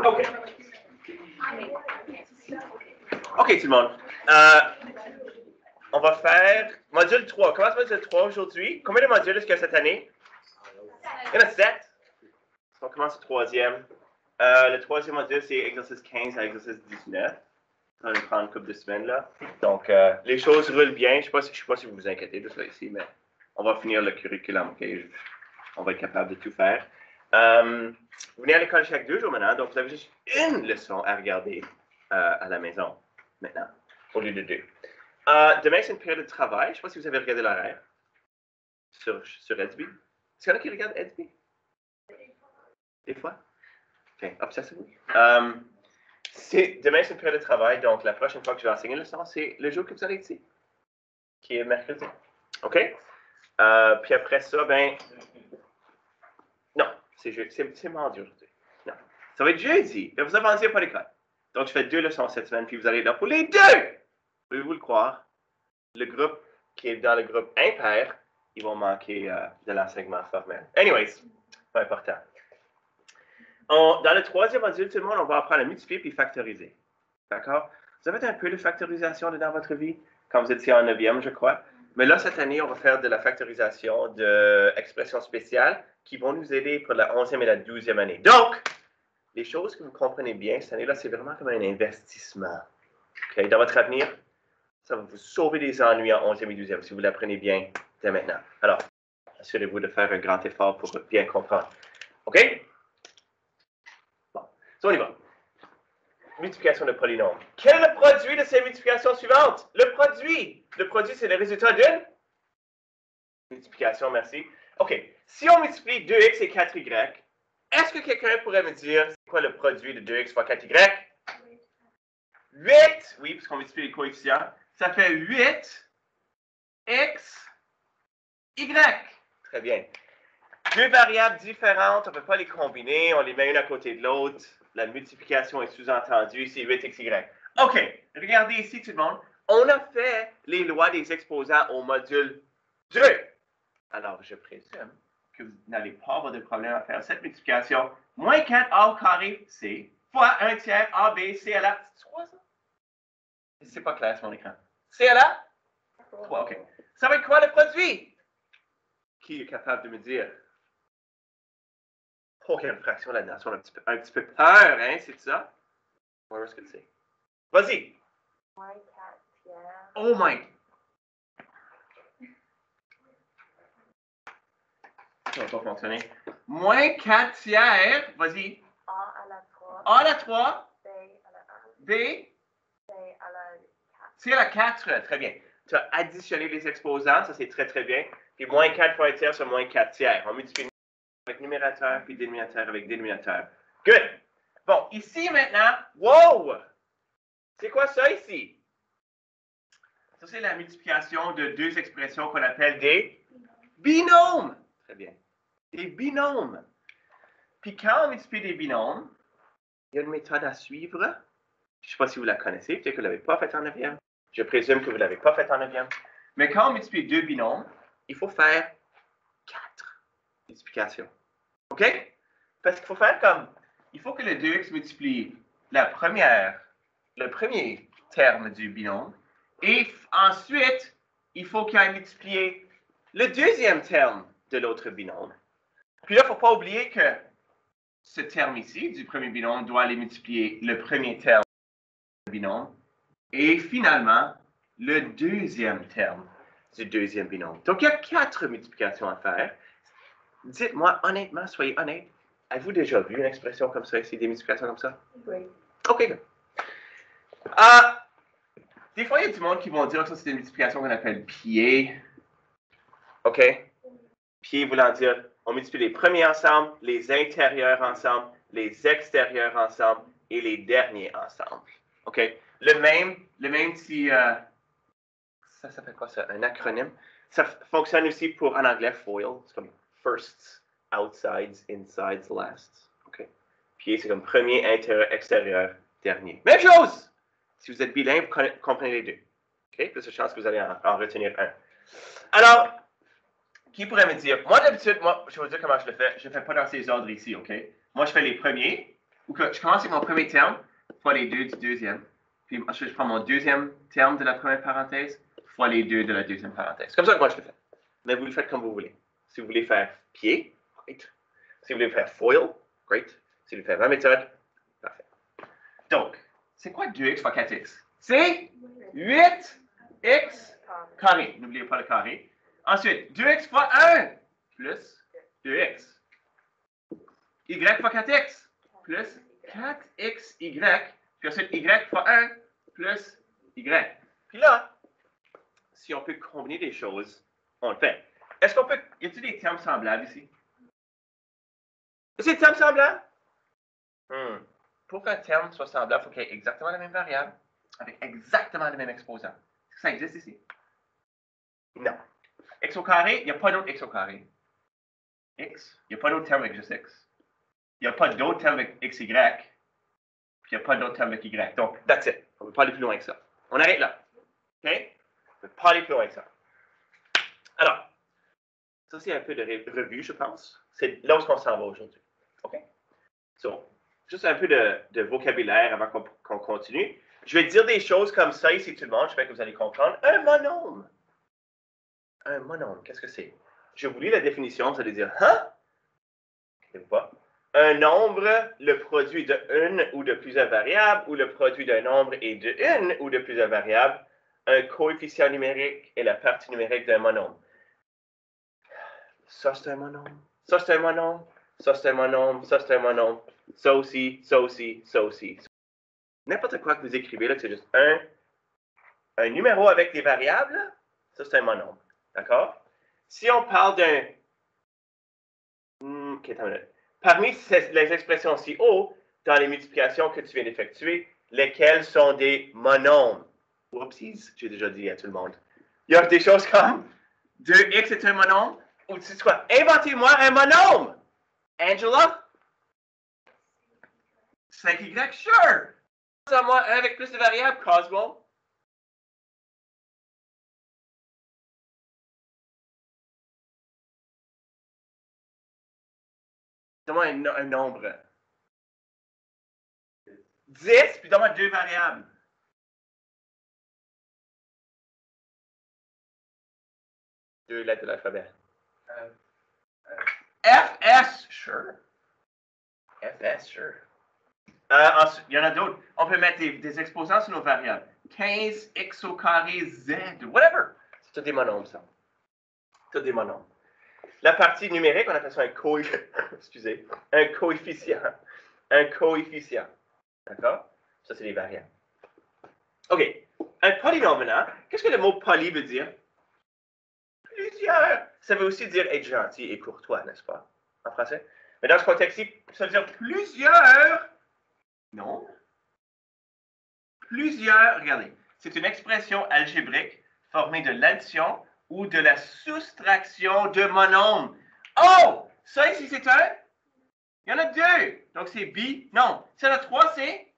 OK. OK, tout le monde. On va faire module 3. Commence module 3 aujourd'hui. Combien de modules est-ce qu'il y a cette année? Il y en a 7. On commence le troisième. Le troisième module, c'est exercice 15 à exercice 19. Ça va nous prendre une couple de semaines là. Donc, les choses roulent bien. Je ne sais pas si vous vous inquiétez de ça ici, mais on va finir le curriculum. Okay? On va être capable de tout faire. Vous venez à l'école chaque 2 jours maintenant, donc vous avez juste une leçon à regarder à la maison maintenant, au lieu de 2. Demain, c'est une période de travail. Je ne sais pas si vous avez regardé l'horaire sur Edsby. Est-ce qu'il y en a qui regardent Edsby? Des fois? OK, obsessively. Demain, c'est une période de travail, donc la prochaine fois que je vais enseigner une leçon, c'est le jour que vous allez ici, qui est mercredi. OK? Puis après ça, ben... Non, c'est mardi aujourd'hui. Non, ça va être jeudi. Mais vous avancez pas l'école. Donc, je fais 2 leçons cette semaine, puis vous allez être là pour les 2! Pouvez-vous le croire? Le groupe qui est dans le groupe impair, ils vont manquer de l'enseignement formel. Anyways, pas important. Dans le troisième module, tout le monde, on va apprendre à multiplier puis factoriser. D'accord? Vous avez un peu de factorisation dans votre vie, quand vous étiez en 9e, je crois. Mais là, cette année, on va faire de la factorisation d'expressions spéciales qui vont nous aider pour la 11e et la 12e année. Donc, les choses que vous comprenez bien cette année-là, c'est vraiment comme un investissement. Okay? Dans votre avenir, ça va vous sauver des ennuis en 11e et 12e si vous l'apprenez bien dès maintenant. Alors, assurez-vous de faire un grand effort pour bien comprendre. OK? Bon, so on y va. Multiplication de polynômes. Quel est le produit de ces multiplications suivantes? Le produit, c'est le résultat d'une multiplication, merci. OK. Si on multiplie 2x et 4y, est-ce que quelqu'un pourrait me dire c'est quoi le produit de 2x fois 4y? 8. Oui, parce qu'on multiplie les coefficients. Ça fait 8 x, y. Très bien. 2 variables différentes, on ne peut pas les combiner, on les met une à côté de l'autre. La multiplication est sous-entendue, c'est 8xy. OK, regardez ici tout le monde. On a fait les lois des exposants au module 2. Alors, je présume que vous n'allez pas avoir de problème à faire cette multiplication. Moins 4a au carré, c, fois 1 tiers ab, c à la... C'est 3, ça? C'est pas clair sur mon écran. C à la? 3, OK. Ça va être quoi le produit? Qui est capable de me dire? Oh, il y a une fraction là-dedans. On a un petit peu peur, hein, c'est ça? Où est-ce que c'est? Vas-y! Moins 4 tiers. Oh my! Ça va pas fonctionner. Moins 4 tiers, vas-y. A à la 3. A à la 3. B à la 1. B. C à la 4. C à la 4, très bien. Tu as additionné les exposants, ça c'est très très bien. Puis moins 4 fois 1 tiers sur moins 4 tiers. On multiplie avec numérateur, puis dénominateur avec dénominateur. Good! Bon, ici maintenant, wow! C'est quoi ça ici? Ça, c'est la multiplication de 2 expressions qu'on appelle des binômes. Très bien. Des binômes. Puis quand on multiplie des binômes, il y a une méthode à suivre. Je ne sais pas si vous la connaissez, peut-être que vous ne l'avez pas faite en 9e. Je présume que vous ne l'avez pas faite en 9e. Mais quand on multiplie 2 binômes, il faut faire 4 multiplications. OK? Parce qu'il faut faire comme... Il faut que le 2x multiplie le premier terme du binôme. Et ensuite, il faut qu'il aille multiplier le deuxième terme de l'autre binôme. Puis là, il ne faut pas oublier que ce terme ici, du premier binôme, doit aller multiplier le premier terme du binôme. Et finalement, le deuxième terme du deuxième binôme. Donc, il y a 4 multiplications à faire. Dites-moi honnêtement, soyez honnête. Avez-vous déjà vu une expression comme ça ici, des multiplications comme ça? Oui. OK, good. Des fois, il y a du monde qui vont dire que ça, c'est une multiplication qu'on appelle pied. OK? Pied voulant dire, on multiplie les premiers ensemble, les intérieurs ensemble, les extérieurs ensemble et les derniers ensemble. OK? Le même si... ça s'appelle quoi ça? Un acronyme? Ça fonctionne aussi pour, en anglais, FOIL. C'est comme firsts, outsides, insides, lasts. OK? Pied, c'est comme premier, intérieur, extérieur, dernier. Même chose! Si vous êtes bilingue, vous comprenez les deux. OK? Plus de chance que vous allez en retenir un. Alors, qui pourrait me dire, moi d'habitude, je vais vous dire comment je le fais. Je ne le fais pas dans ces ordres ici, OK? Moi, je fais les premiers, ou que je commence avec mon premier terme, fois les deux du deuxième. Puis ensuite, je prends mon deuxième terme de la première parenthèse, fois les deux de la deuxième parenthèse. C'est comme ça que moi je le fais. Mais vous le faites comme vous voulez. Si vous voulez faire pied, great. Si vous voulez faire foil, great. Si vous voulez faire ma méthode, parfait. Donc, c'est quoi 2x fois 4x? C'est 8x carré. N'oubliez pas le carré. Ensuite, 2x fois 1 plus 2x. Y fois 4x plus 4xy. Puis ensuite, y fois 1 plus y. Puis là, si on peut combiner des choses, on le fait. Est-ce qu'on peut... Y a-t-il des termes semblables ici? Est-ce des termes semblables? Pour qu'un terme soit semblable, il faut qu'il y ait exactement la même variable, avec exactement le même exposant. Est-ce que ça existe ici? Non. X au carré, il n'y a pas d'autre x au carré. X, il n'y a pas d'autre terme avec juste x. Il n'y a pas d'autre terme avec xy. Puis il n'y a pas d'autre terme avec y. Donc, that's it. On ne peut pas aller plus loin que ça. On arrête là. OK? On ne peut pas aller plus loin que ça. Alors, ça c'est un peu de revue, je pense. C'est là où on s'en va aujourd'hui. OK? So, juste un peu de vocabulaire avant qu'on continue. Je vais dire des choses comme ça ici, tout le monde. J'espère que vous allez comprendre. Un monôme. Un monôme, qu'est-ce que c'est? Je vous lis la définition, vous allez dire, hein? Je ne sais pas. Un nombre, le produit de une ou de plusieurs variables, ou le produit d'un nombre et de une ou de plusieurs variables. Un coefficient numérique est la partie numérique d'un monôme. Ça, c'est un monôme. Ça, c'est un monôme. Ça, c'est un monôme. Ça, c'est un monôme. Ça aussi, ça aussi, ça aussi. N'importe quoi que vous écrivez, là, c'est juste un numéro avec des variables, là, ça, c'est un monôme. D'accord? Si on parle d'un... OK, attends une minute. Parmi les expressions ci haut, dans les multiplications que tu viens d'effectuer, lesquelles sont des monômes? Oupsies, j'ai déjà dit à tout le monde. Il y a des choses comme 2x est un monôme, ou tu sais quoi? Inventez-moi un monôme! Angela? 5y, sure! Moi, un avec plus de variables, Cosmo. Donne-moi un nombre. 10, puis donne-moi deux variables. Deux lettres de l'alphabet. FS, sure. FS, sure. Ensuite, il y en a d'autres. On peut mettre des exposants sur nos variables. 15x au carré z, whatever. C'est tout des monômes, ça. Tout des monômes. La partie numérique, on appelle ça un excusez, un coefficient. Un coefficient. D'accord? Ça, c'est les variables. OK. Un polynôme, maintenant. Qu'est-ce que le mot poly veut dire? Plusieurs. Ça veut aussi dire être gentil et courtois, n'est-ce pas? En français. Mais dans ce contexte-ci, ça veut dire plusieurs. Non. Plusieurs. Regardez. C'est une expression algébrique formée de l'addition ou de la soustraction de monômes. Oh! Ça ici, c'est un? Il y en a deux. Donc, c'est bi. Non. S'il y en a trois, c'est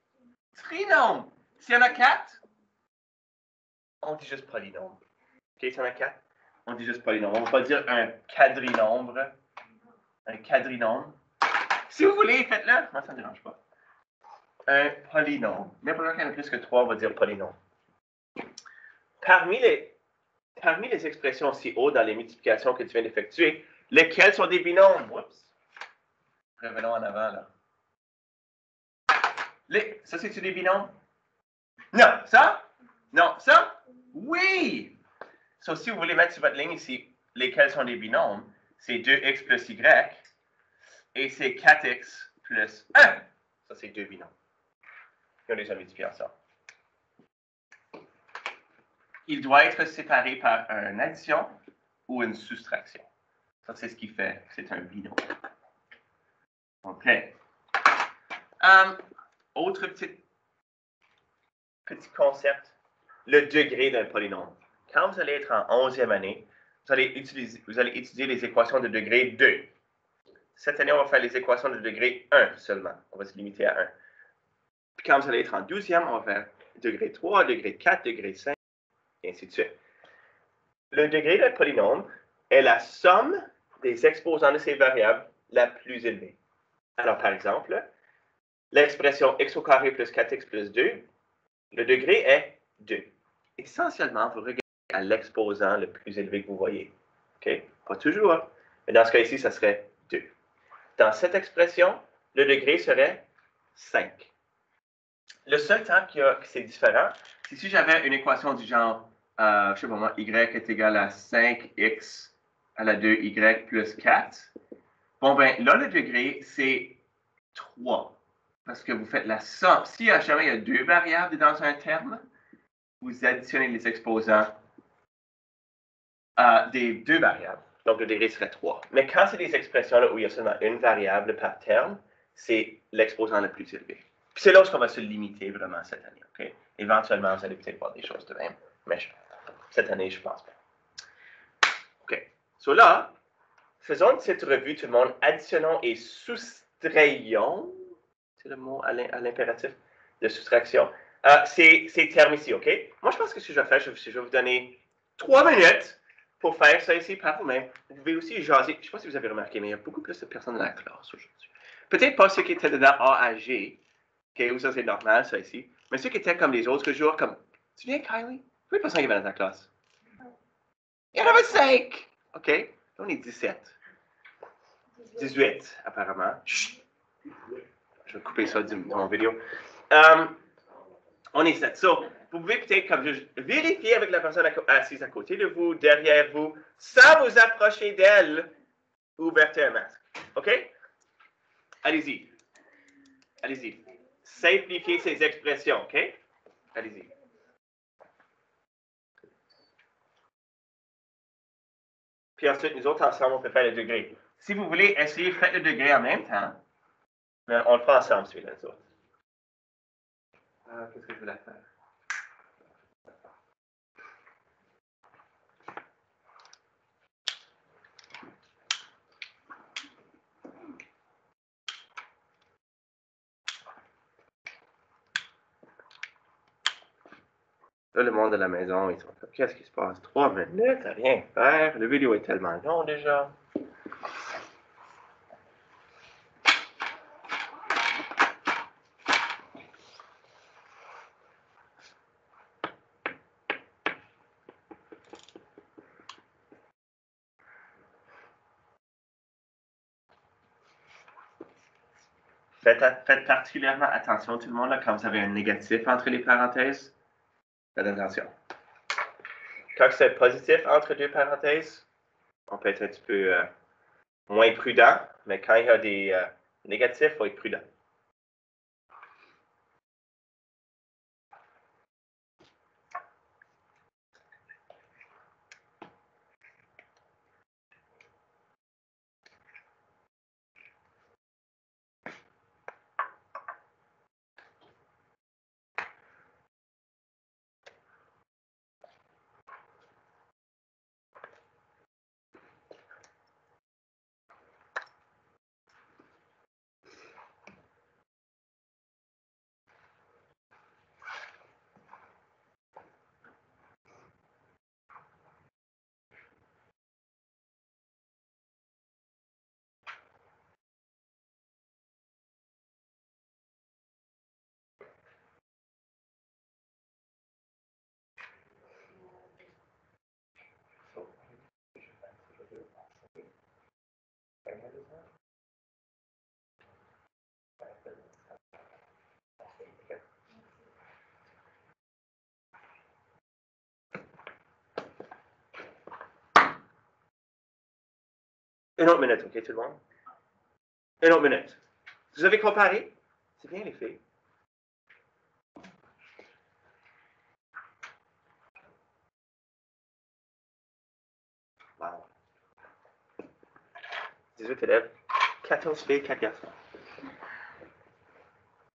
trinôme. S'il y en a quatre, on dit juste polynôme. OK, s'il y en a quatre, on dit juste polynôme. On ne va pas dire un quadrinombre. Un quadrinôme. Si vous voulez, faites-le. Moi, ça ne me dérange pas. Un polynôme. N'importe qui en a plus que trois, on va dire polynôme. Parmi les expressions si haut dans les multiplications que tu viens d'effectuer, lesquelles sont des binômes? Oups. Revenons en avant, là. Ça, c'est-tu des binômes? Non. Ça? Non. Ça? Oui! So, si vous voulez mettre sur votre ligne ici, lesquels sont des binômes, c'est 2x plus y et c'est 4x plus 1. Ça, c'est deux binômes. Ils ont déjà multiplié ensemble. Il doit être séparé par une addition ou une soustraction. Ça, c'est ce qui fait que c'est un binôme. OK. Autre petit concept, le degré d'un polynôme. Quand vous allez être en 11e année, vous allez étudier les équations de degré 2. Cette année, on va faire les équations de degré 1 seulement. On va se limiter à 1. Puis quand vous allez être en 12e, on va faire degré 3, degré 4, degré 5, et ainsi de suite. Le degré d'un polynôme est la somme des exposants de ces variables la plus élevée. Alors, par exemple, l'expression x au carré plus 4x plus 2, le degré est 2. Essentiellement, vous regardez à l'exposant le plus élevé que vous voyez. OK? Pas toujours, mais dans ce cas ici, ça serait 2. Dans cette expression, le degré serait 5. Le seul temps que c'est différent, c'est si j'avais une équation du genre, je sais pas moi, y est égal à 5x à la 2y plus 4. Bon, ben là, le degré, c'est 3. Parce que vous faites la somme. Si jamais il y a deux variables dans un terme, vous additionnez les exposants des deux variables. Donc, le degré serait 3. Mais quand c'est des expressions là, où il y a seulement une variable par terme, c'est l'exposant le plus élevé. Puis c'est là où on va se limiter vraiment cette année. Okay? Éventuellement, vous allez peut-être voir des choses de même. Mais cette année, je pense pas. OK. So là, faisons une petite revue, tout le monde. Additionnons et soustrayons. C'est le mot à l'impératif de soustraction. Ces termes ici, OK? Moi, je pense que ce que je vais faire, je vais vous donner 3 minutes pour faire ça ici par vous-même. Vous pouvez aussi jaser. Je ne sais pas si vous avez remarqué, mais il y a beaucoup plus de personnes dans la classe aujourd'hui. Peut-être pas ceux qui étaient dedans A à G, OK, où ça c'est normal, ça ici. Mais ceux qui étaient comme les autres jours, comme. Tu viens, Kylie? Combien de personnes il y avait dans ta classe? Il y en avait 5! OK? Là, on est 17. 18, apparemment. Chut. Je vais couper ça de mon vidéo. On est 7. So, vous pouvez peut-être comme juste vérifier avec la personne assise à côté de vous, derrière vous, sans vous approcher d'elle, ou verser un masque. OK? Allez-y. Allez-y. Simplifiez ces expressions, OK? Allez-y. Puis ensuite, nous autres, ensemble, on peut faire le degré. Si vous voulez essayer, faites le degré en même temps. Mais on le fait ensemble, celui-là, nous autres. Qu'est-ce que je voulais faire? Là, le monde de la maison, ils sont comme, qu'est-ce qui se passe? 3 minutes à rien faire. Le vidéo est tellement long déjà. Faites particulièrement attention, tout le monde, là, quand vous avez un négatif entre les parenthèses. Faites attention. Quand c'est positif entre deux parenthèses, on peut être un petit peu moins prudent, mais quand il y a des négatifs, il faut être prudent. Une autre minute, OK, tout le monde? Une autre minute. Vous avez comparé? C'est bien les filles. Wow. 18 élèves, 14 filles, 4 garçons.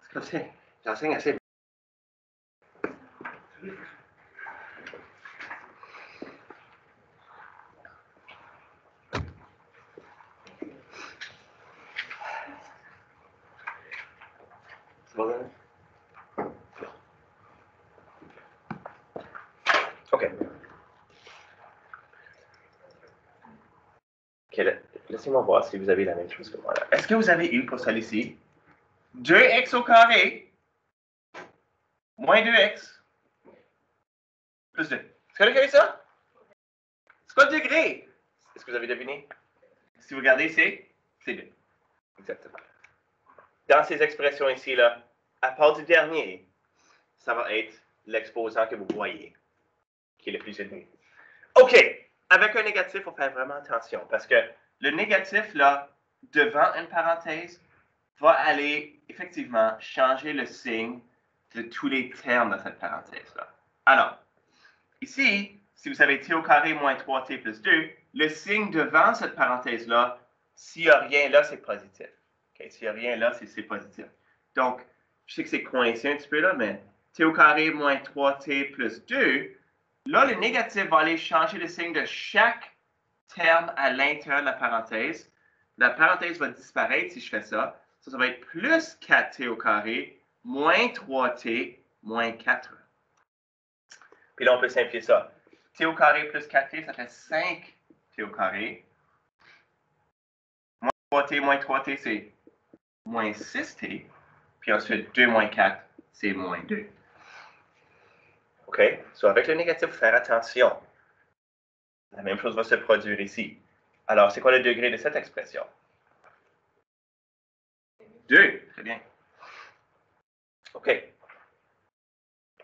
C'est comme ça. J'enseigne assez. C'est bon, hein? OK. laissez-moi voir si vous avez la même chose que moi là. Est-ce que vous avez eu pour celle-ci 2x au carré moins 2x plus 2. Est-ce que vous avez ça? C'est quoi le degré? Est-ce que vous avez deviné? Si vous regardez, c'est 2. Exactement. Dans ces expressions ici, là, à part du dernier, ça va être l'exposant que vous voyez, qui est le plus élevé. OK. Avec un négatif, il faut faire vraiment attention, parce que le négatif, là, devant une parenthèse, va aller, effectivement, changer le signe de tous les termes de cette parenthèse-là. Alors, ici, si vous avez t au carré moins 3t plus 2, le signe devant cette parenthèse-là, s'il n'y a rien là, c'est positif. Okay? S'il n'y a rien là, c'est positif. Donc, je sais que c'est coincé un petit peu là, mais t au carré moins 3t plus 2, là, le négatif va aller changer le signe de chaque terme à l'intérieur de la parenthèse. La parenthèse va disparaître si je fais ça. Ça va être plus 4t au carré moins 3t moins 4. Puis là, on peut simplifier ça. T au carré plus 4t, ça fait 5t au carré. Moins 3t moins 3t, c'est moins 6t. Puis ensuite, 2 moins 4, c'est moins 2. OK? So, avec le négatif, il faut faire attention. La même chose va se produire ici. Alors, c'est quoi le degré de cette expression? 2. Très bien. OK.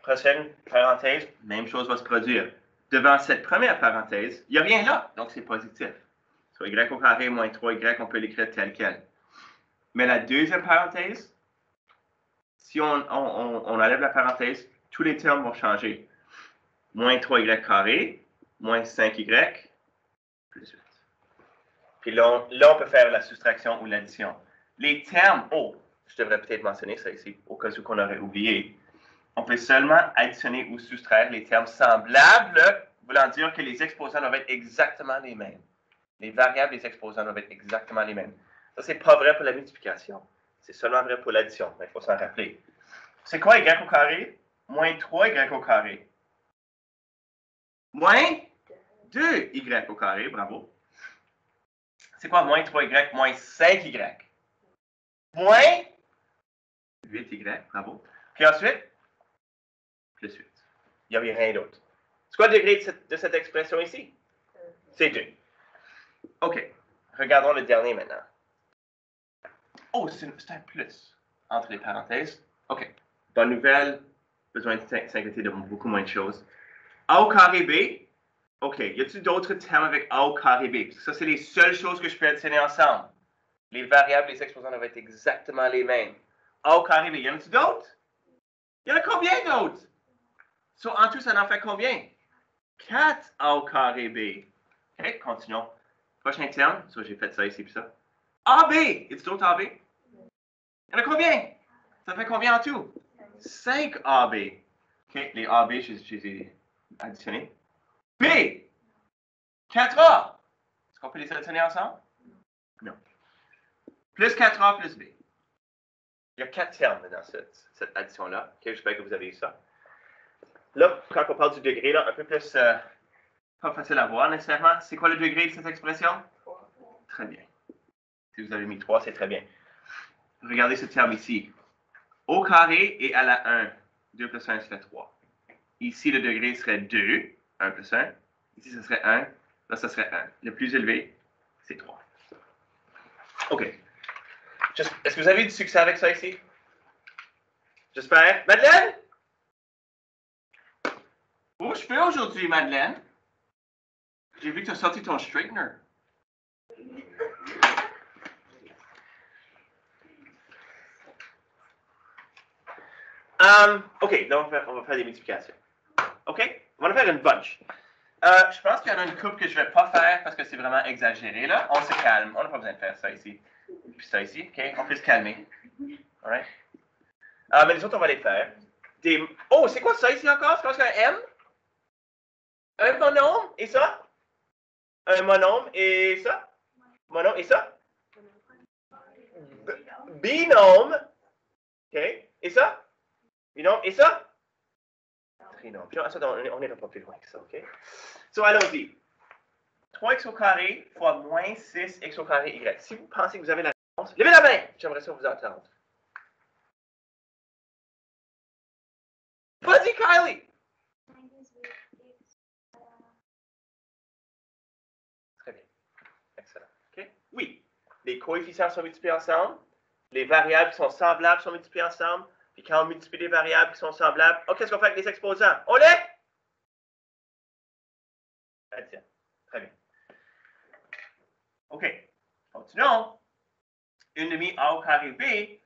Prochaine parenthèse, même chose va se produire. Devant cette première parenthèse, il n'y a rien là, donc c'est positif. Soit y au carré moins 3y, on peut l'écrire tel quel. Mais la deuxième parenthèse, si on enlève la parenthèse, tous les termes vont changer. Moins 3y carré, moins 5y, plus 8. Puis là, on peut faire la soustraction ou l'addition. Les termes, je devrais peut-être mentionner ça ici, au cas où qu'on aurait oublié. On peut seulement additionner ou soustraire les termes semblables, voulant dire que les exposants doivent être exactement les mêmes. Les variables des exposants doivent être exactement les mêmes. Ça, c'est pas vrai pour la multiplication. C'est seulement vrai pour l'addition, mais il faut s'en rappeler. C'est quoi y au carré? Moins 3y au carré. Moins 2y au carré, bravo. C'est quoi moins 3y moins 5y? Moins 8y, bravo. Puis ensuite, plus 8. Il n'y avait rien d'autre. C'est quoi le degré de cette expression ici? C'est 2. OK. Regardons le dernier maintenant. C'est un plus entre les parenthèses. OK. Bonne nouvelle. Besoin de s'inquiéter de beaucoup moins de choses. A au carré B. OK. Y a-t-il d'autres termes avec A au carré B? Parce que ça, c'est les seules choses que je peux additionner ensemble. Les variables, les exposants doivent être exactement les mêmes. A au carré B. Y en a-t-il d'autres? Il y en a combien d'autres? En tout, ça en fait combien? 4A au carré B. OK, continuons. Prochain terme. J'ai fait ça ici puis ça. AB. Y a-t-il d'autres AB? Il y en a combien? Ça fait combien en tout? 5 AB. OK, les AB, je les ai additionnés. B. 4A. Est-ce qu'on peut les additionner ensemble? Non. Plus 4A plus B. Il y a 4 termes dans cette addition-là. OK, j'espère que vous avez eu ça. Là, quand on parle du degré, là, un peu plus pas facile à voir nécessairement. C'est quoi le degré de cette expression? 3. Très bien. Si vous avez mis 3, c'est très bien. Regardez ce terme ici. Au carré est à la 1. 2 plus 1, ça fait 3. Ici, le degré serait 2. 1 plus 1. Ici, ce serait 1. Là, ça serait 1. Le plus élevé, c'est 3. OK. Est-ce que vous avez du succès avec ça ici? J'espère. Madeleine? Où je fais aujourd'hui, Madeleine? J'ai vu que tu as sorti ton straightener. OK, donc on va faire des multiplications. OK? On va en faire une bunch. Je pense qu'il y en a une couple que je ne vais pas faire parce que c'est vraiment exagéré. Là. On se calme. On n'a pas besoin de faire ça ici. Puis ça ici. OK? On peut se calmer. All right? Mais les autres, on va les faire. C'est quoi ça ici encore? C'est quoi un M? Un monome et ça? Un monome et ça? Monome et ça? Binôme. OK? Et ça? Binôme et ça? Trinôme. Puis on n'ira pas plus loin que ça, OK? Allons-y. 3x au carré fois moins 6x au carré y. Si vous pensez que vous avez la réponse, levez la main. J'aimerais ça vous entendre. Vas-y, Kylie. Très bien. Excellent. OK? Oui. Les coefficients sont multipliés ensemble. Les variables qui sont semblables sont multipliées ensemble. Puis quand on multiplie les variables qui sont semblables, oh, qu'est-ce qu'on fait avec les exposants? On les additionne. Très bien. OK. Continuons. 1 demi A au carré B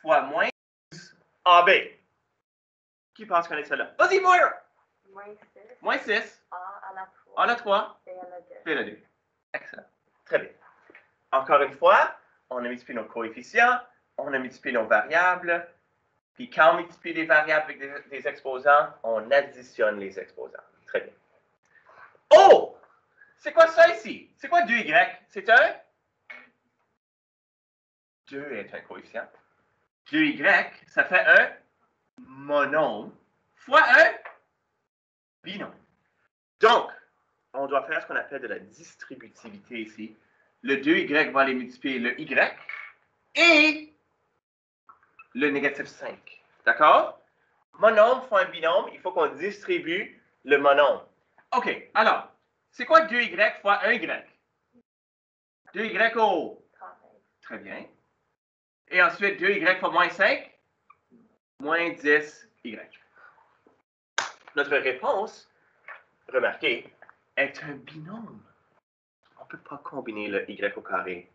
fois moins 12 AB. Qui pense connaître cela? Vas-y, Moira! Moins 6. A à la 3. A à la 3. B à la 2. B à la 2. Excellent. Très bien. Encore une fois, on a multiplié nos coefficients, on a multiplié nos variables, puis quand on multiplie les variables avec des exposants, on additionne les exposants. Très bien. Oh! C'est quoi ça ici? C'est quoi 2y? C'est un? 2 est un coefficient. 2y, ça fait un monôme fois un binôme. Donc, on doit faire ce qu'on appelle de la distributivité ici. Le 2y va aller multiplier le y et le négatif 5. D'accord? Monôme fois un binôme, il faut qu'on distribue le monôme. OK, alors, c'est quoi 2y fois 1y? 2y au... Très bien. Et ensuite, 2y fois moins 5? Moins 10y. Notre réponse, remarquez, est un binôme. On ne peut pas combiner le y au carré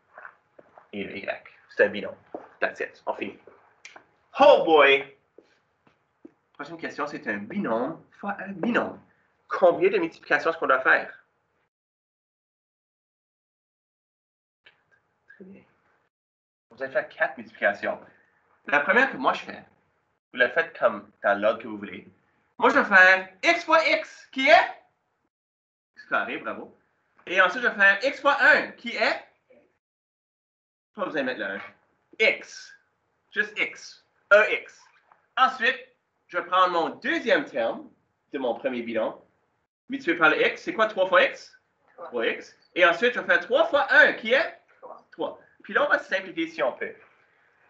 et le y. C'est un binôme. That's it. On finit. Oh boy! Prochaine question, c'est un binôme fois un binôme. Combien de multiplications est-ce qu'on doit faire? Très bien. Vous allez faire 4 multiplications. La première que moi je fais, vous la faites comme dans l'ordre que vous voulez. Moi, je vais faire x fois x, qui est x carré, bravo. Et ensuite, je vais faire x fois 1, qui est pas besoin de mettre le 1. X. Juste x. EX. Ensuite, je vais prendre mon deuxième terme de mon premier binôme, multiplié par le x. C'est quoi 3 fois x? 3x. Et ensuite, je vais faire 3 fois 1, qui est 3. Puis là, on va simplifier si on peut.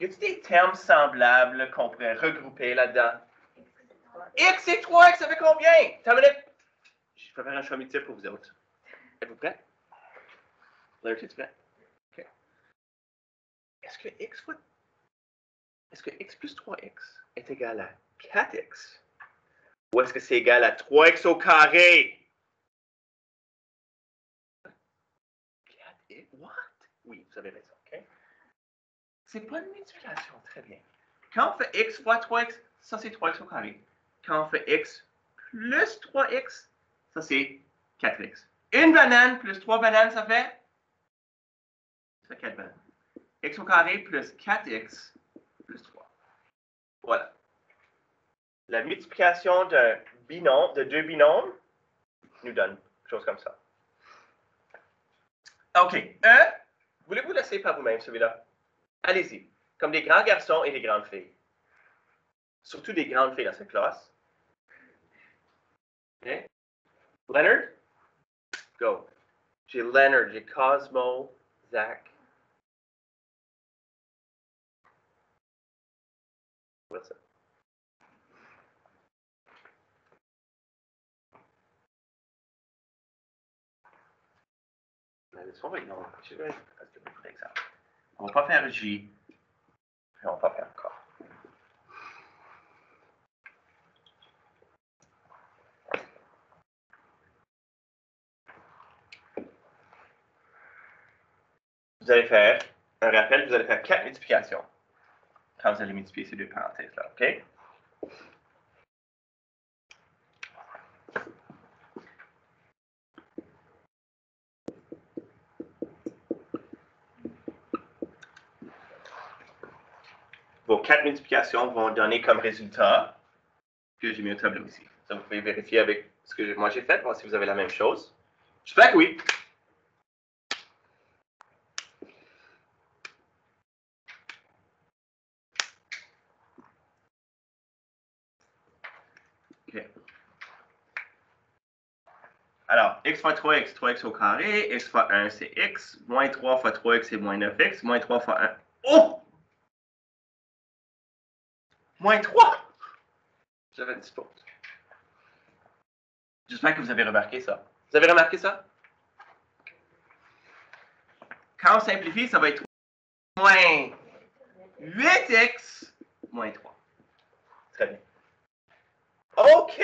Y a-t-il des termes semblables qu'on pourrait regrouper là-dedans? X et 3x, ça fait combien? T'as une minute? Je vais faire un choix multiple pour vous autres. Êtes-vous prêts? Larry, es-tu prêt? OK. Est-ce que x plus 3x est égal à 4x? Ou est-ce que c'est égal à 3x au carré? 4x? What? Oui, vous avez raison, OK? C'est pas une multiplication, très bien. Quand on fait x fois 3x, ça c'est 3x au carré. Quand on fait x plus 3x, ça c'est 4x. Une banane plus 3 bananes, ça fait 4 bananes. X au carré plus 4x plus 3. Voilà. La multiplication d'un binôme, de deux binômes, nous donne quelque chose comme ça. OK. Voulez-vous laisser par vous-même celui-là? Allez-y. Comme des grands garçons et des grandes filles. Surtout des grandes filles dans cette classe. OK? Leonard? Go. J'ai Leonard, j'ai Cosmo, Zach. Wilson. La leçon va être longue. Je vais faire beaucoup d'exemples. On ne va pas faire J. Et on va pas faire encore. Vous allez faire un rappel, vous allez faire 4 multiplications quand vous allez multiplier ces deux parenthèses-là, OK? Vos 4 multiplications vont donner comme résultat que j'ai mis au tableau ici. Ça, vous pouvez vérifier avec ce que moi j'ai fait, voir si vous avez la même chose. J'espère que oui. OK. Alors, x fois 3x, 3x au carré, x fois 1, c'est x, moins 3 fois 3x, c'est moins 9x, moins 3 fois 1. Oh! Moins 3! J'avais une faute. J'espère que vous avez remarqué ça. Vous avez remarqué ça? Quand on simplifie, ça va être moins 8x moins 3. Très bien. OK!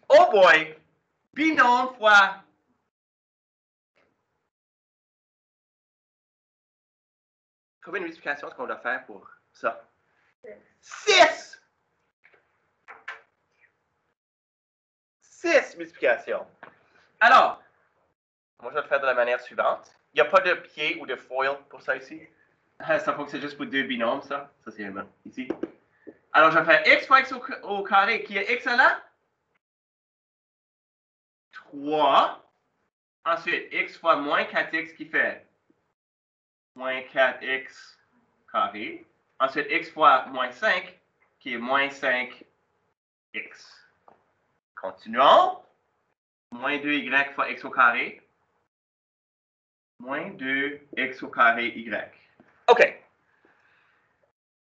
Oh boy! Binôme fois... Combien de multiplications est-ce qu'on doit faire pour ça? 6! 6 multiplications. Alors, moi je vais le faire de la manière suivante. Il n'y a pas de pied ou de foil pour ça ici. Ça fonctionne juste pour deux binômes, ça. Ça, c'est ici. Alors, je vais faire x fois x au carré, qui est excellent. 3. Ensuite, x fois moins 4x qui fait moins 4x carré. Ensuite, x fois moins 5 qui est moins 5x. Continuons. Moins 2y fois x au carré. Moins 2x au carré y. OK.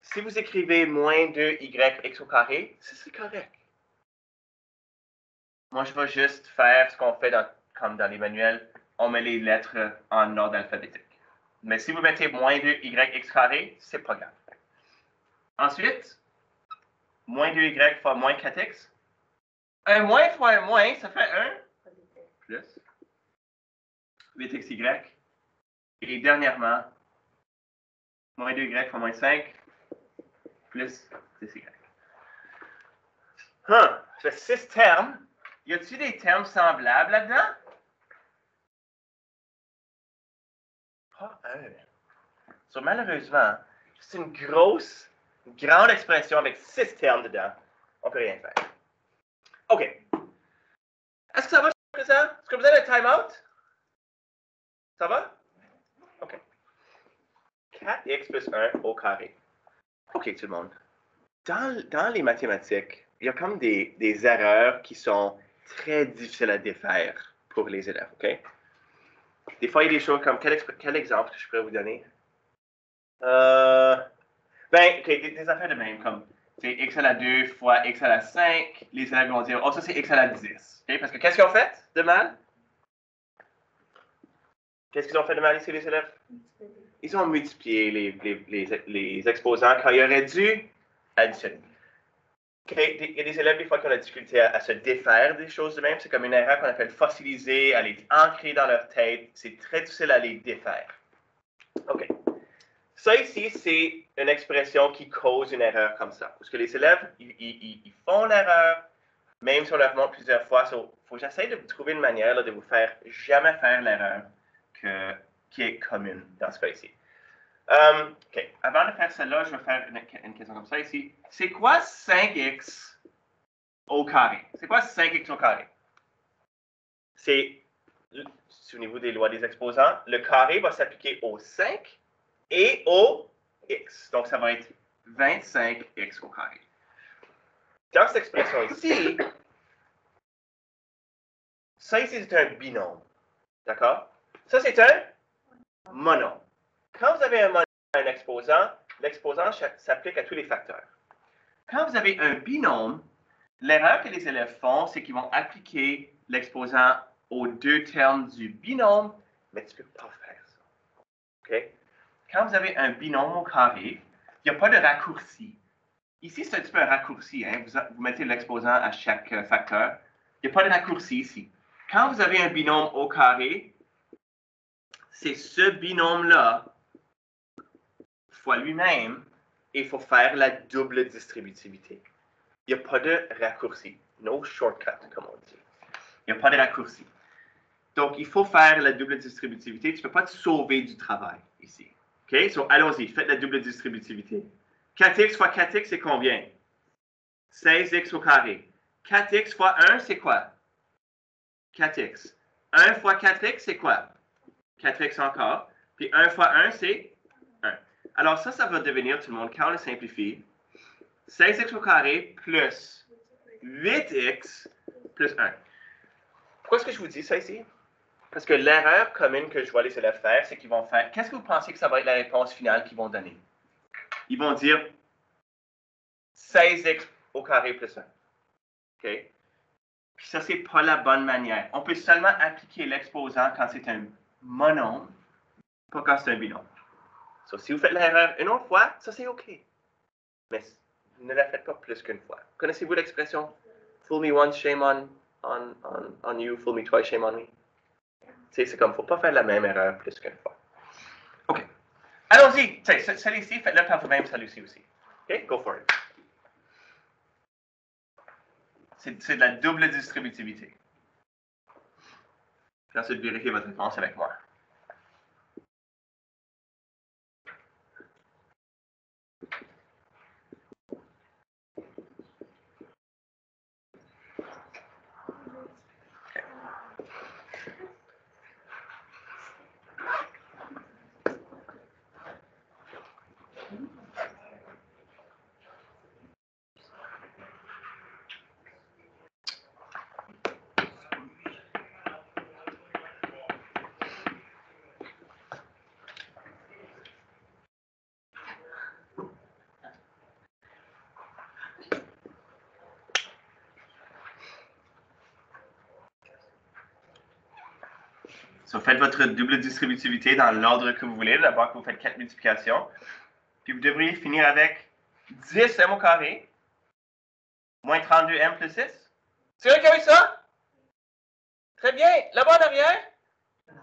Si vous écrivez moins 2yx au carré, c'est correct. Moi, je vais juste faire ce qu'on fait comme dans les manuels. On met les lettres en ordre alphabétique. Mais si vous mettez moins 2yx carré, c'est pas grave. Ensuite, moins 2y fois moins 4x. Un moins fois un moins, ça fait 1 plus 8xy. Et dernièrement, moins 2y fois moins 5 plus 6y. Ça fait 6 termes. Y a-t-il des termes semblables là-dedans? Pas un. So, malheureusement, c'est une grande expression avec 6 termes dedans. On ne peut rien faire. OK. Est-ce que ça va jusqu'à présent? Est-ce que vous avez un time-out? Ça va? OK. 4x plus 1 au carré. OK, tout le monde. Dans les mathématiques, il y a comme des erreurs qui sont très difficiles à défaire pour les élèves, OK? Des fois, il y a des choses comme, quel exemple que je pourrais vous donner? OK, des affaires de même, comme, c'est x à la 2 fois x à la 5, les élèves vont dire, oh, ça c'est x à la 10, OK? Parce que qu'est-ce qu'ils ont fait de mal? Qu'est-ce qu'ils ont fait de mal ici, les élèves? Ils ont multiplié les exposants quand ils auraient dû additionner. Okay. Il y a des élèves, des fois, qui ont la difficulté à se défaire des choses de même. C'est comme une erreur qu'on appelle fossiliser, à les ancrer dans leur tête. C'est très difficile à les défaire. OK. Ça ici, c'est une expression qui cause une erreur comme ça. Parce que les élèves, ils font l'erreur, même si on leur montre plusieurs fois. Il faut que j'essaie de trouver une manière là, de vous faire jamais faire l'erreur qui est commune dans ce cas ici. OK. Avant de faire celle-là, je vais faire une question comme ça ici. C'est quoi 5x au carré? C'est quoi 5x au carré? C'est, souvenez-vous des lois des exposants, le carré va s'appliquer au 5 et au x. Donc, ça va être 25x au carré. Dans cette expression ici, ça ici, c'est un binôme. D'accord? Ça, c'est un monôme. Quand vous avez un exposant, l'exposant s'applique à tous les facteurs. Quand vous avez un binôme, l'erreur que les élèves font, c'est qu'ils vont appliquer l'exposant aux deux termes du binôme, mais tu ne peux pas faire ça. Okay? Quand vous avez un binôme au carré, il n'y a pas de raccourci. Ici, c'est un petit peu un raccourci. Hein? Vous mettez l'exposant à chaque facteur. Il n'y a pas de raccourci ici. Quand vous avez un binôme au carré, c'est ce binôme-là fois lui-même, et il faut faire la double distributivité. Il n'y a pas de raccourci. No shortcut, comme on dit. Il n'y a pas de raccourci. Donc, il faut faire la double distributivité. Tu ne peux pas te sauver du travail ici. OK? So, allons-y. Faites la double distributivité. 4x fois 4x, c'est combien? 16x au carré. 4x fois 1, c'est quoi? 4x. 1 fois 4x, c'est quoi? 4x encore. Puis 1 fois 1, c'est 1. Alors, ça va devenir, tout le monde, quand on le simplifie, 16x au carré plus 8x plus 1. Pourquoi est-ce que je vous dis ça ici? Parce que l'erreur commune que je vois les élèves faire, c'est qu'ils vont faire... Qu'est-ce que vous pensez que ça va être la réponse finale qu'ils vont donner? Ils vont dire 16x au carré plus 1. OK? Puis ça, c'est pas la bonne manière. On peut seulement appliquer l'exposant quand c'est un monombre, pas quand c'est un binôme. So, si vous faites l'erreur une autre fois, ça c'est OK. Mais ne la faites pas plus qu'une fois. Connaissez-vous l'expression fool me once, shame on you, fool me twice, shame on me? C'est comme, faut pas faire la même erreur plus qu'une fois. OK. Allons-y. Celui-ci, faites-le par vous-même, celui-ci aussi. OK? Go for it. C'est de la double distributivité. Puis ensuite, vérifiez votre réponse avec moi. So, faites votre double distributivité dans l'ordre que vous voulez. D'abord, vous faites 4 multiplications. Puis vous devriez finir avec 10m au carré moins 32m plus 6. C'est vrai qu'il y a eu ça? Très bien. Là-bas en arrière?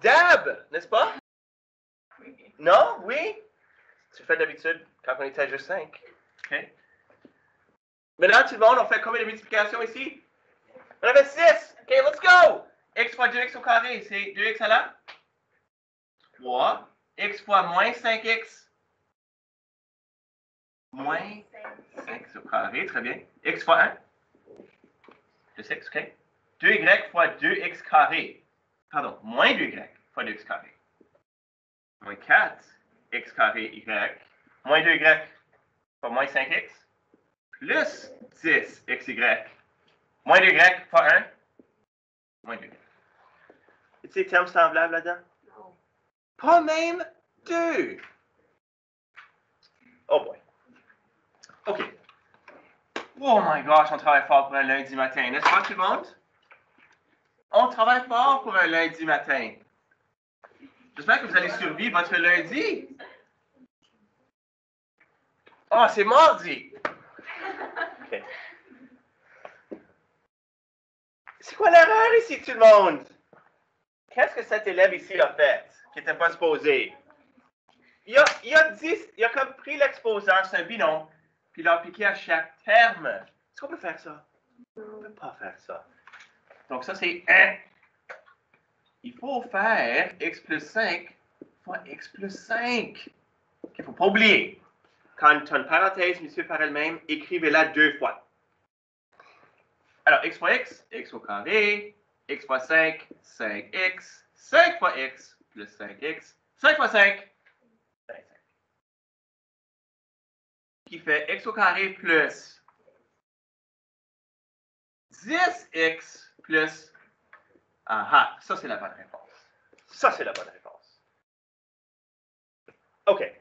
Dab, n'est-ce pas? Oui. Non? Oui? Tu le fais d'habitude quand on était à juste 5. OK. Maintenant, tout le monde, on fait combien de multiplications ici? On avait 6. OK, let's go! X fois 2x au carré, c'est 2x à la 3. X fois moins 5x. Moins 5 au carré, très bien. X fois 1. Plus x, OK. 2y fois 2x carré. Pardon, moins 2y fois 2x carré. Moins 4x carré y. Moins 2y fois moins 5x. Plus 10xy. Moins 2y fois 1. Moins 2y. Y a-t-il des termes semblables là-dedans? Non. Pas même 2. Oh boy. OK. Oh my gosh, on travaille fort pour un lundi matin, n'est-ce pas tout le monde? On travaille fort pour un lundi matin. J'espère que vous allez survivre votre lundi. Oh, c'est mardi. Okay. C'est quoi l'erreur ici, tout le monde? Qu'est-ce que cet élève ici a fait, qui n'était pas supposé? Il a comme pris l'exposant, c'est un binôme, puis il l'a appliqué à chaque terme. Est-ce qu'on peut faire ça? On ne peut pas faire ça. Donc ça, c'est 1. Il faut faire x plus 5 fois x plus 5. Il ne faut pas oublier. Quand tu as une parenthèse multipliée par elle-même, écrivez-la 2 fois. Alors, x fois x au carré, x fois 5, 5x, 5 fois x plus 5x, 5 fois 5, 5. Qui fait x au carré plus 10x plus... Ah, ça c'est la bonne réponse. Ça c'est la bonne réponse. OK.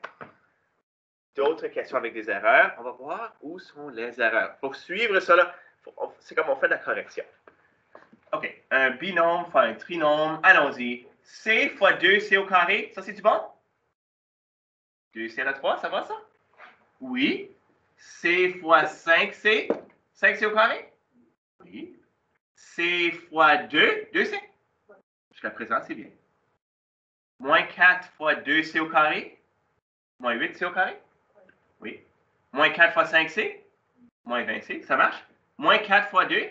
D'autres questions avec des erreurs. On va voir où sont les erreurs. Pour suivre cela, c'est comme on fait de la correction. OK. Un binôme fois un trinôme. Allons-y. C fois 2c au carré. Ça, c'est-tu bon? 2c à la 3, ça va ça? Oui. C fois 5c. 5c au carré? Oui. C fois 2. 2c? Jusqu'à présent, c'est bien. Moins 4 fois 2c au carré? Moins 8c au carré? Oui. Moins 4 fois 5c? Moins 20c. Ça marche? Moins 4 fois 2?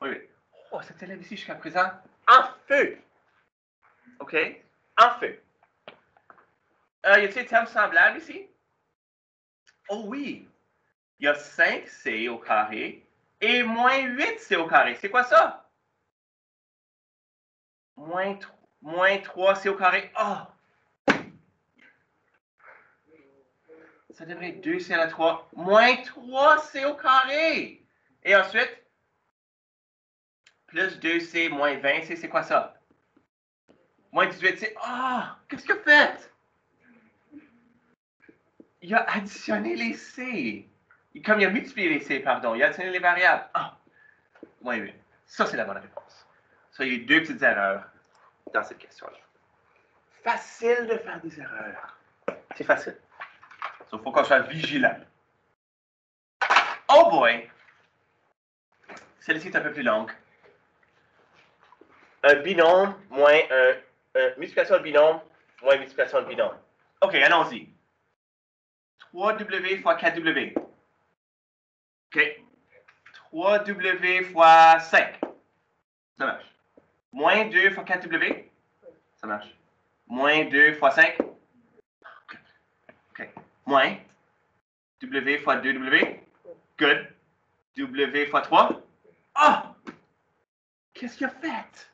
Oui. Oh, cet élève ici jusqu'à présent, en feu. OK? En feu. Y a-t-il des termes semblables ici? Oh oui. Il y a 5c au carré et moins 8c au carré. C'est quoi ça? Moins 3c au carré. Oh! Ça devrait être 2c à la 3. Moins 3c au carré. Et ensuite, Plus 2c moins 20c, c'est quoi ça? Moins 18c. Ah! Qu'est-ce qu'il a fait? Il a additionné les c. Comme il a multiplié les c, pardon. Il a additionné les variables. Ah! Moins 8. Ça, c'est la bonne réponse. Ça, il y a eu deux petites erreurs dans cette question-là. Facile de faire des erreurs. C'est facile. Il faut qu'on soit vigilant. Oh boy! Celle-ci est un peu plus longue. Un binôme moins multiplication de binôme moins multiplication de binôme. OK, allons-y. 3W fois 4W. OK. 3W fois 5. Ça marche. Moins 2 fois 4W. Ça marche. Moins 2 fois 5. OK. Moins W fois 2W. Good. W fois 3. Ah! Qu'est-ce qu'il a fait?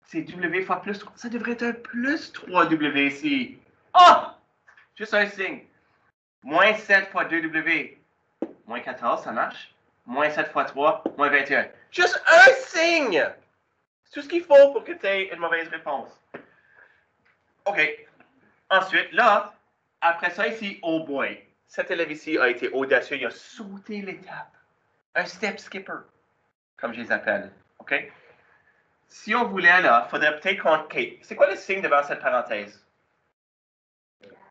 C'est W fois plus 3. Ça devrait être un plus 3W ici. Ah! Juste un signe. Moins 7 fois 2W. Moins 14, ça marche. Moins 7 fois 3, moins 21. Juste un signe! C'est tout ce qu'il faut pour que tu aies une mauvaise réponse. OK. Ensuite, là, après ça ici, oh boy. Cet élève ici a été audacieux. Il a sauté l'étape. Un step skipper, comme je les appelle. OK? Si on voulait, là, il faudrait peut-être qu'on... OK. C'est quoi le signe devant cette parenthèse?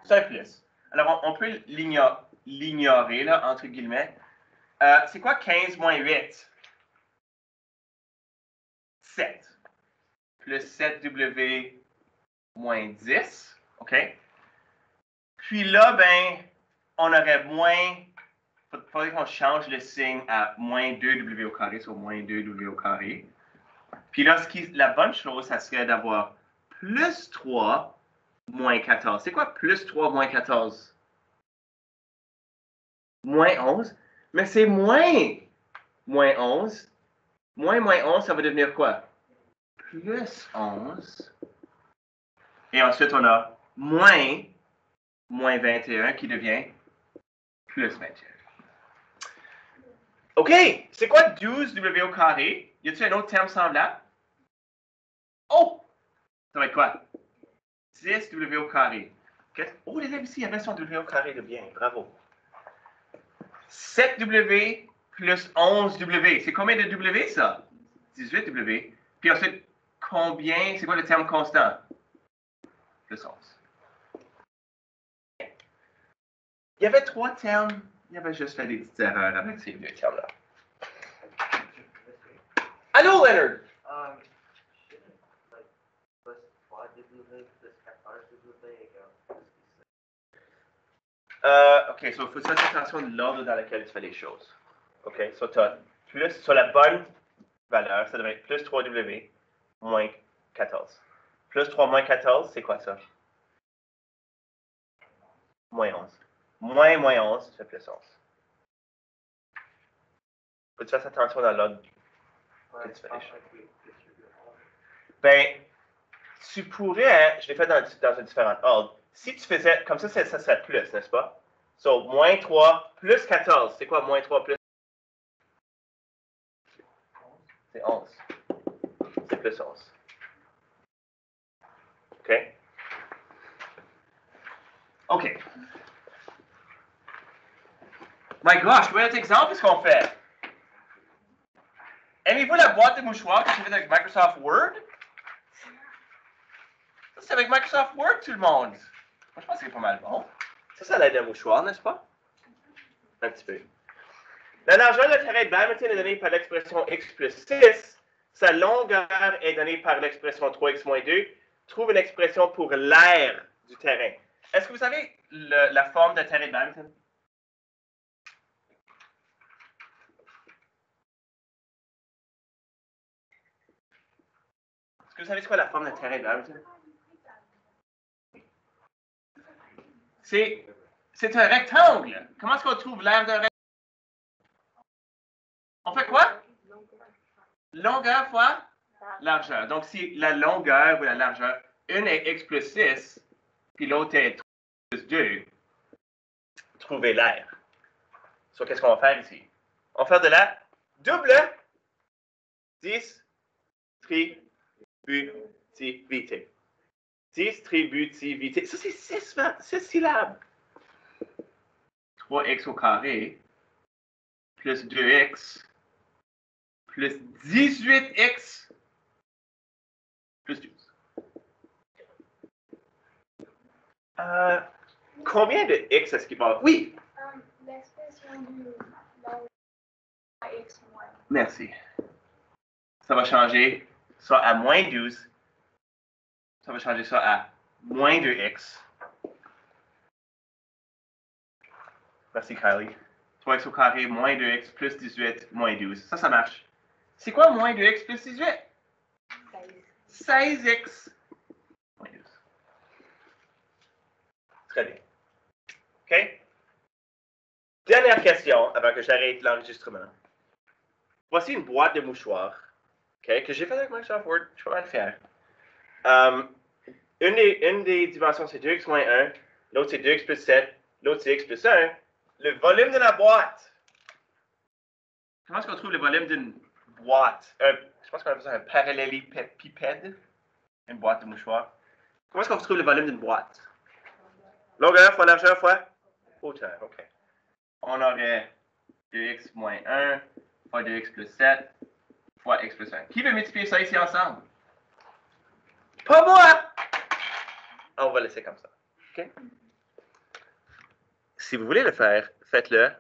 C'est un plus. Alors, on peut l'ignorer, là, entre guillemets. C'est quoi 15 moins 8? 7. Plus 7W moins 10. OK? Puis là, ben, on aurait moins... Il faudrait qu'on change le signe à moins 2W au carré, soit moins 2W au carré. Puis là, la bonne chose, ça serait d'avoir plus 3 moins 14. C'est quoi plus 3 moins 14? Moins 11. Mais c'est moins 11. Moins 11, ça va devenir quoi? Plus 11. Et ensuite, on a moins 21 qui devient plus 21. OK, c'est quoi 12W au carré? Y a-t-il un autre terme semblable? Oh! Ça va être quoi? 10W au carré. Oh, les ici, il y avait son W au carré de bien. Bravo. 7W plus 11W. C'est combien de W, ça? 18W. Puis ensuite, combien? C'est quoi le terme constant? Plus 11. Il y avait 3 termes. Il avait juste fait des petites erreurs avec ces 2 termes-là. Allô, Leonard? OK, so il faut faire attention de l'ordre dans lequel tu fais les choses. OK, so tu as plus, sur la bonne valeur, ça devrait être plus 3W moins 14. Plus 3 moins 14, c'est quoi ça? Moins 11. Moins 11, ça fait plus 11. Faut que tu fasses attention dans l'ordre que tu fais les choses. Ben, tu pourrais, je l'ai fait dans un différent ordre. Si tu faisais, comme ça serait plus, n'est-ce pas? So, moins 3 plus 14. C'est quoi moins 3 plus? C'est 11. C'est plus 11. OK? OK. My gosh, quel exemple est-ce qu'on fait? Aimez-vous la boîte de mouchoirs que j'ai faite avec Microsoft Word? Ça, c'est avec Microsoft Word, tout le monde. Moi, je pense que c'est pas mal bon. Ça l'aide un mouchoir, n'est-ce pas? Un petit peu. La largeur de la terrain de badminton est donnée par l'expression x plus 6. Sa longueur est donnée par l'expression 3x moins 2. Trouve une expression pour l'aire du terrain. Est-ce que vous savez la forme d'un terrain de badminton? Est-ce que vous savez c'est quoi la forme d'un terrain de badminton? C'est un rectangle. Comment est-ce qu'on trouve l'aire d'un rectangle? On fait quoi? Longueur fois largeur. Donc, si la longueur ou la largeur, une est x plus 6, puis l'autre est 3 plus 2, trouvez l'aire. So, qu'est-ce qu'on va faire ici? On va faire de la double Distributivité. Distributivité. Ça, c'est 6 syllabes. 3x au carré plus 2x plus 18x plus 12. Combien de x est-ce qu'il va? Oui. L'expression du x moins. Merci. Ça va changer ça à moins 12. Ça va changer ça à moins 2x. Merci, Kylie. 3x au carré moins 2x plus 18 moins 12. Ça marche. C'est quoi moins 2x plus 18? 16x moins 12. Très bien. OK? Dernière question avant que j'arrête l'enregistrement. Voici une boîte de mouchoirs, OK, que j'ai fait avec Microsoft Word. Je vais le faire. Une des dimensions, c'est 2x moins 1. L'autre, c'est 2x plus 7. L'autre, c'est x plus 1. Le volume de la boîte. Comment est-ce qu'on trouve le volume d'une boîte? Je pense qu'on appelle ça un parallélépipède. Une boîte de mouchoirs. Comment est-ce qu'on trouve le volume d'une boîte? Longueur fois largeur fois hauteur. OK. On aurait 2x moins 1 fois 2x plus 7 fois x plus 1. Qui veut multiplier ça ici ensemble? Pas moi! On va laisser comme ça. OK? Si vous voulez le faire, faites-le